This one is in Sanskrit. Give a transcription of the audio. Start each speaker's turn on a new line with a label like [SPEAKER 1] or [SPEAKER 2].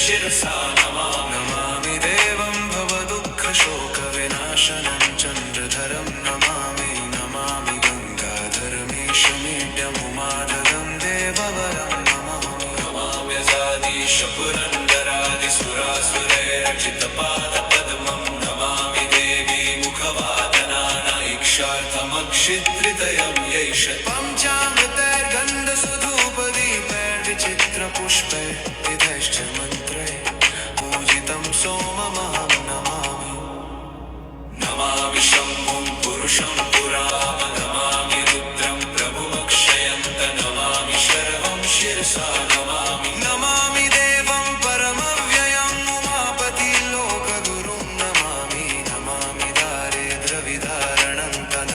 [SPEAKER 1] शिरसा नमामि देवं भवदुःखशोकविनाशनं चन्द्रधरं नमामि गङ्गाधरमीशमीड्यमुमाधरं देववरं नमाम्यजादीश पुरन्दरादिसुरासुरैरचितपादपद्मं नमामि देवी मुखवादनानैक्षार्थमक्षित्रितयं यैष पञ्चामृतैर्गन्धसुधूपदीपैर्विचित्रपुष्पैर्विधैश्च मन्त्रैः पूजितं सोममहं नमामि शम्भुं पुरुषं पुरा